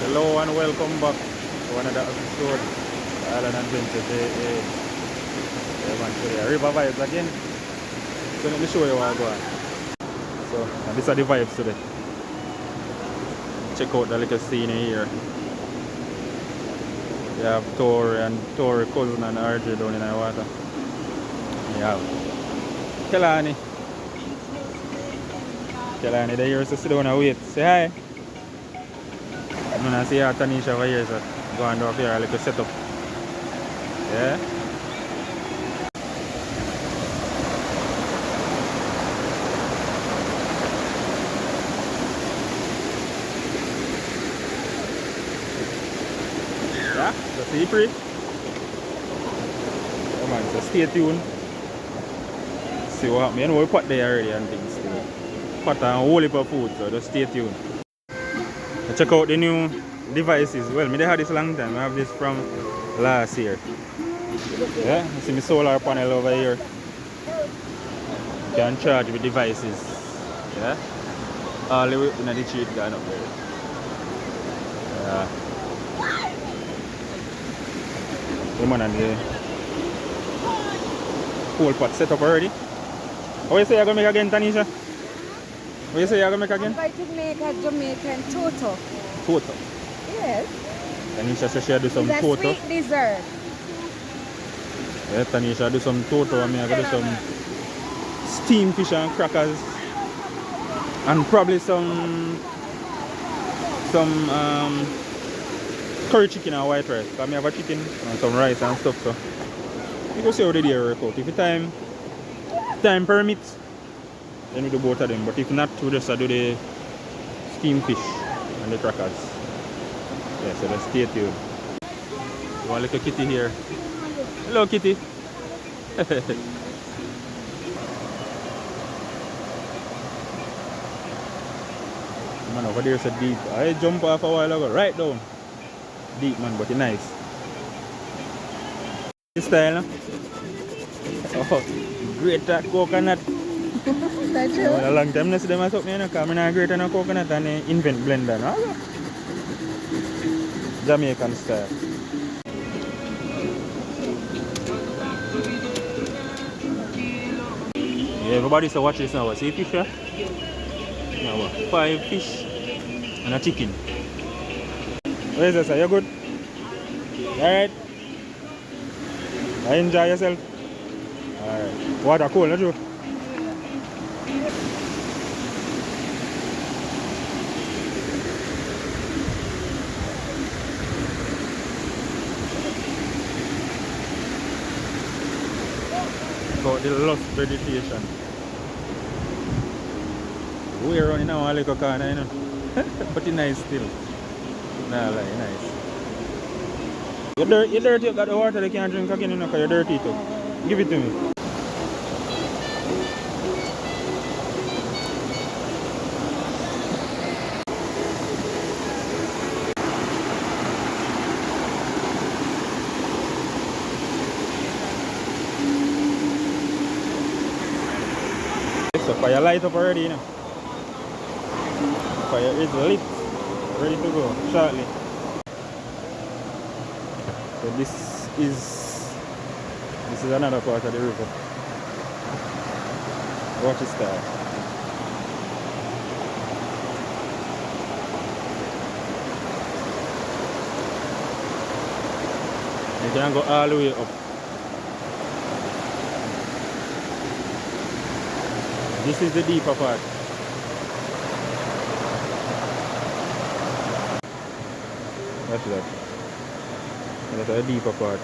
Hello and welcome back to another episode of Island Adventure Day. Yeah, man, today river vibes again. So let me show you what I go on. So and these are the vibes today. Check out the little scene here. You have Tori cousin and RJ down in the water. You have Kelani. Kelani, they used to sit down and wait. Say hi. I'm gonna see how Tanisha over here, so go and do up here a little setup. Yeah? Yeah? So see free? Come on, so stay tuned. See what happens. You know we put there already and things. Pot and a whole heap of food, so just stay tuned. Check out the new devices. Well, I had this long time. I have this from last year. Yeah, you see my solar panel over here. You can charge with devices. Yeah, all the way in the tree gone up there. Yeah. The man and the whole pot set up already. What you say you're gonna make again, Tanisha? What you say you're gonna make again? I'm going to make a Jamaican toto. Toto? Yes. Tanisha says she'll do some it's toto. a sweet dessert. Yeah, Tanisha do some toto and me I do some steamed fish and crackers. And probably some curry chicken and white rice. Because I have a chicken and some rice and stuff, so you go see how the day work out. If the time permits, then we do both of them. But if not, we just do the steamed fish and the crackers. Yeah, so let's stay tuned. One little kitty here. Hello, kitty. Man, over there is a deep. I jumped off a while ago, right down. Deep, man, but it's nice. This style, no? Oh, great coconut. That's true. A long time I see them as up, because I'm not great on a coconut and invent blender. No? Jamaican style. Yeah, everybody say watch this now. See fish here? Now 5 fish and a chicken. What is this? Are you good? Alright? Enjoy yourself? Alright. Water cold, not true? About the lost vegetation. We're running now a little corner, you know. But it's nice still. Nah, like nice. You're dirty, you got the water, they can't drink again, you know, because you're dirty too. Give it to me. So fire light up already, you know. Fire is lit, ready to go shortly. So this is another part of the river. Watch the star. You can go all the way up. This is the deeper part. That's that. That's the deeper part.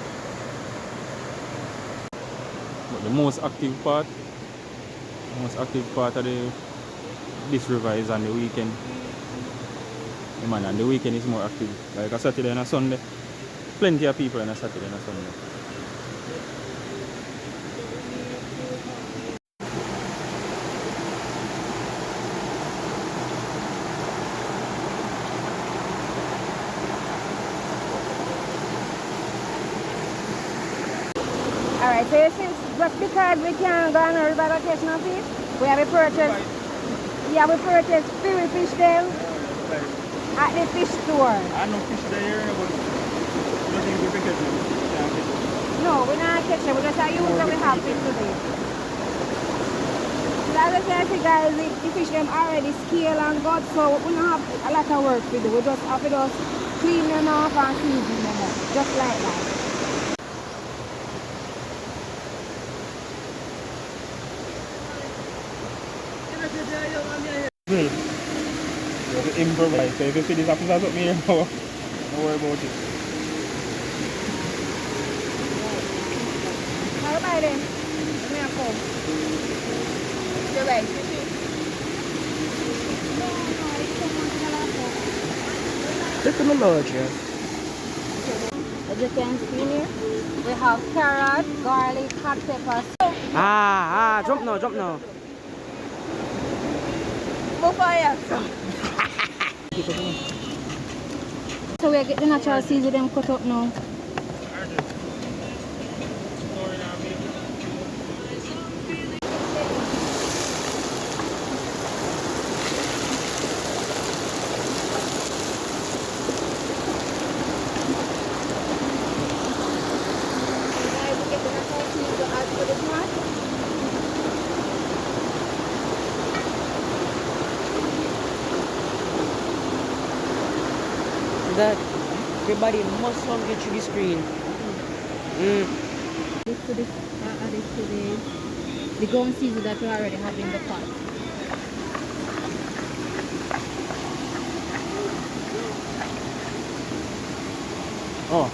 But the most active part Most active part of this river is on the weekend. Yeah, man, and the weekend is more active. Like a Saturday and a Sunday. Plenty of people on a Saturday and a Sunday. Alright, so since just because we can't go on a river vacation and fish, we have to purchase, yeah, we purchase free fish them at the fish store. I know fish there, but nothing we catch them. No, we're not catching, we just use what we have fish today. So as I said, guys, the fish them already scale and gut, so we don't have a lot of work to do. We just have to just clean them off and season them up, just like that. You have to improvise. So if you see this happens as me here now, don't worry about it. How about them? Let me come. You're right, fish. Look at the lodge, yeah. As you can see here, we have carrot, garlic, hot pepper. Jump now. So we get the natural season them cut up now. That everybody must hungry through the screen. The gum season that we already have in the pot. Oh.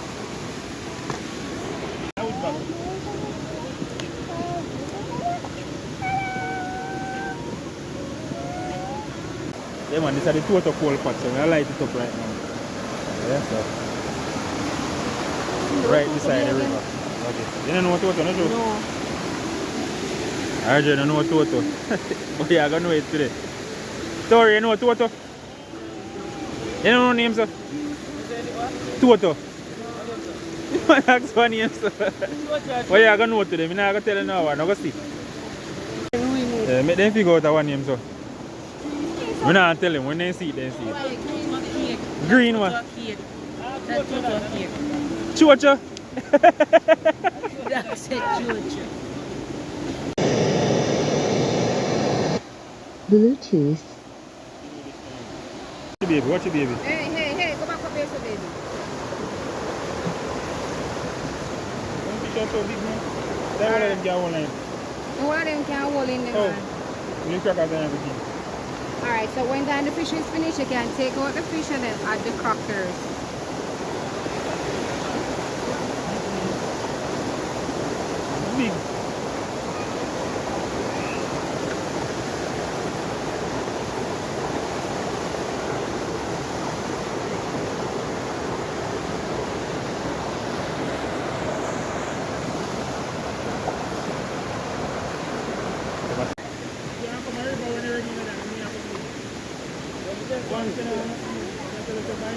Yeah man, this is the total cold pot, so I light it up right now. Yeah, so. Right beside the river. Okay. You don't know what toto, no joke? No. RJ don't know what toto. But yeah, I gonna know it today. Tori, you know what toto? You don't know names of? Toto. You want to ask one name, sir? But yeah, I gonna know it today. I'm not gonna tell you now, I'm gonna see. Yeah, make them figure out one name, so. I'm not tell them, when they see it, they see it. Green one. That's Toto cake. Chocha? That said Chocha. Bluetooth. Baby, watch your baby. Hey, go back up here, so baby. Don't fish are so big, man. That one of them get one line. No one of them can hold in them, man. You crackers and everything. Alright, so when the fish is finished, you can take out the fish and then add the crackers. Big.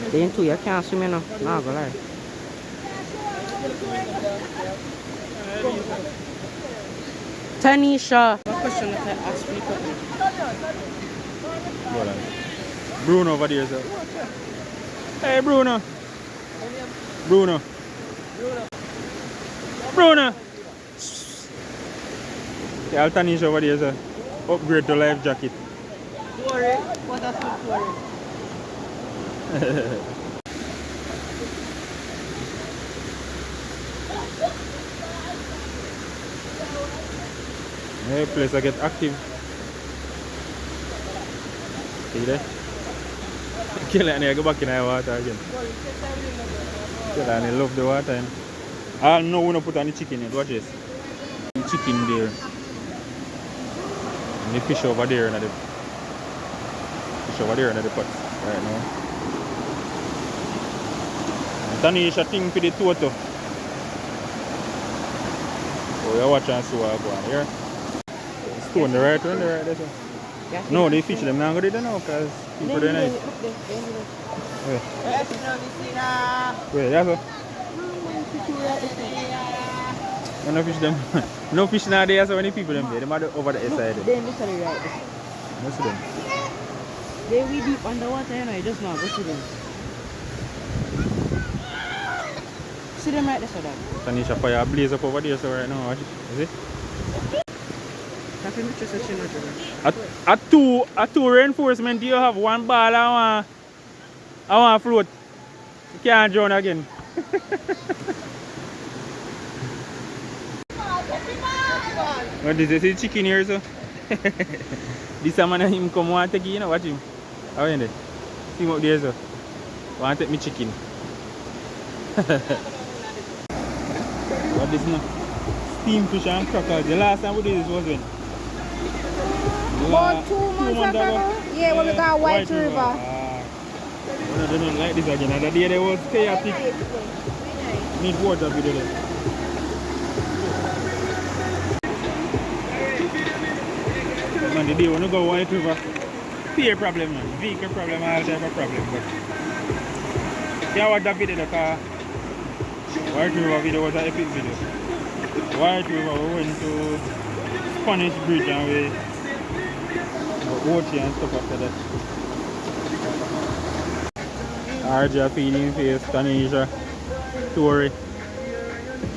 Then too, you can't swim enough. Nah, go lie. Tanisha. What question that I asked for? Hold on. Bruno over there, sir. Hey, Bruno. Bruno. Yeah, I'll Tanisha over there, sir. Upgrade to life jacket. Worry. What a good worry. Yeah, place I get active. See there? Kill and I go back in the water again. Kill and I love the water. And I know we don't put any chicken in it. Watch this. Chicken there. And the fish over there in the pot right now. And Tanisha thing for the toto. Oh, you watch and see what I go on here. Stone the right one, the right this one. No, they fish them now go there now because people there nice. Where? Where, that's all? No fish them. No fish now there, so many people them there. They might over the side. They literally right there. Most of them. They we deep underwater, you know, you just now go see them. See them right there, so that. Tanisha fire blaze up over there, so right now, watch it. You see? A two reinforcement, you have one ball and one float. You can't drown again. What is this? Is chicken here, so? This man and him come want to take it, you know, watch him. How are you there? See him up there, so. Want to take me chicken. What this now? Steam fish and crackers. The last time we did this was when? About 2 months ago? Yeah, when we got White River. Well, they don't like this again. And the day there was chaotic. Need water for them. Man, the day when we go White River, peer problem, man. Vehicle problem, all type of problem. But yeah, what that video because White River video was an epic video. White River, we went to Spanish Bridge and we watch and stuff after that. RJ feeding face, Tanisha, Tori.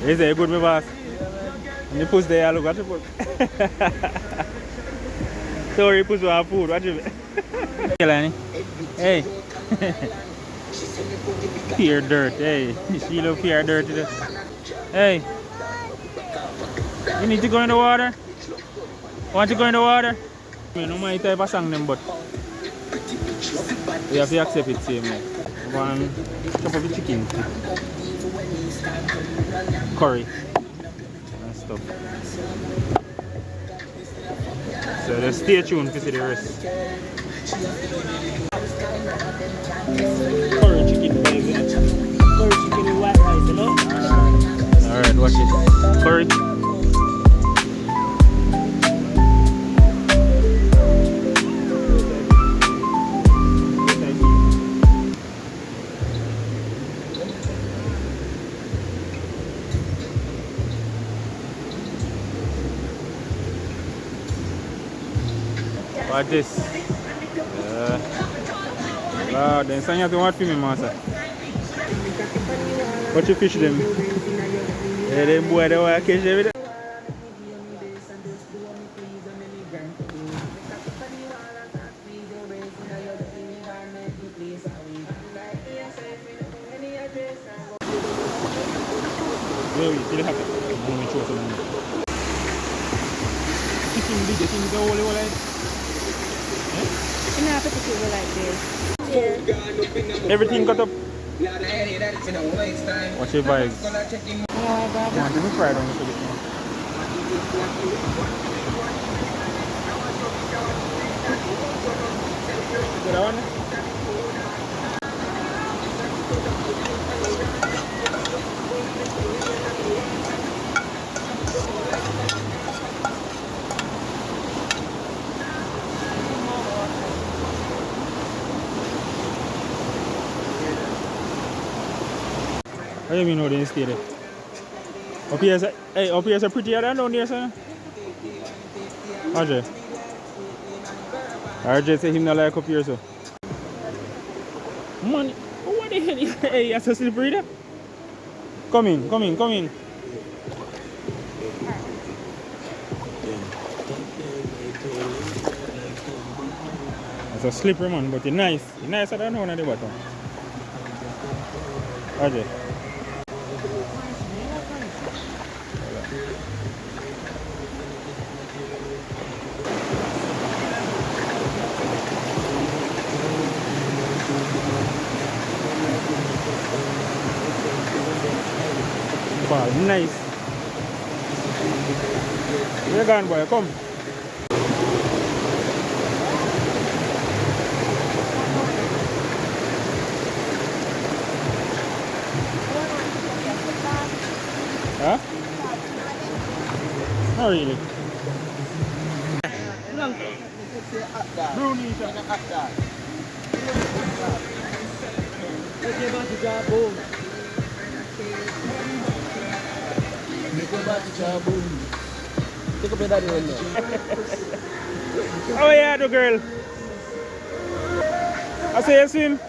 Is it good, my boss? And you push there, look at the food. Tori push our food, watch it. Hey, Lani. Hey. Pure dirt, hey. She look pure dirt today. Hey. You need to go in the water? Want to go in the water? I don't know my type of song them, but we have to accept it same way. One chop of the chicken, curry and stuff. So just stay tuned to see the rest. Curry chicken vibes, you know? Curry chicken with white rice, you know? Alright, watch it. Curry. What this? Wow, then send you to what for me, master? What you fish them? Yeah, them boy, they want to catch them with it. Wait, still happy. I'm going to show some. Chicken big, the thing is all like. You know, I put the sugar like this. Everything cut up. What's your vibes? Oh, I Come on, give me fried on this a bit more. Good one? How do you mean how they stay there? Up here's a prettier than down there, son? RJ? RJ say him not like up here, so. Man, what the hell? Hey, that's a slippery there? Come in. It's a slippery, man, but it's nice. It's nicer than one at the bottom. RJ? Wow, nice. Where you going, boy? Come. Not really. Bruni siya. Sige ba si Jabong? Sige ba si Jabong? Hindi ko pwede rin yun. Oh yeah, the girl. I say you swim.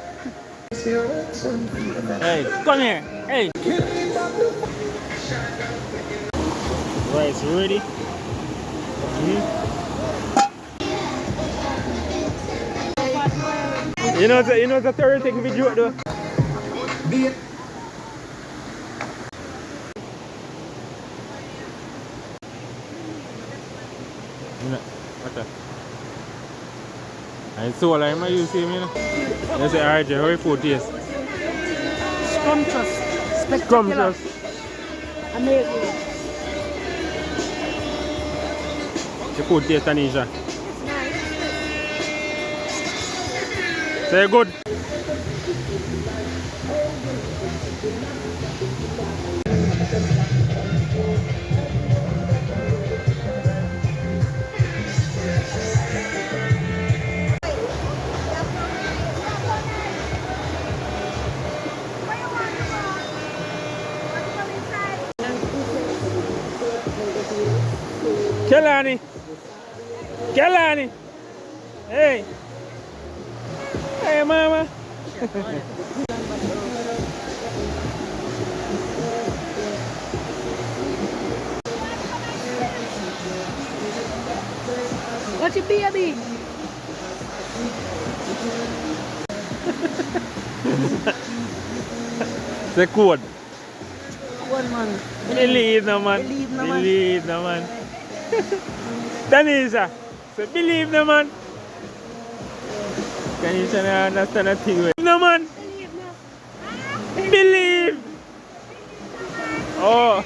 Hey, come here. Hey. Right, so ready? You know the third thing we do though. Okay. I saw like my you see me. They say RJ, how food taste? Scrumptious. Scrumptious. Amazing. The food taste, Tanisha. It's nice. Say good. Kelani. Kelani. Hey. Hey, mama. What's your baby? Say code. One man. Believe no man. Believe no man. Believe no man. Tanisha. Say believe no man. Tanisha na understand a thing. No man. Believe. Oh.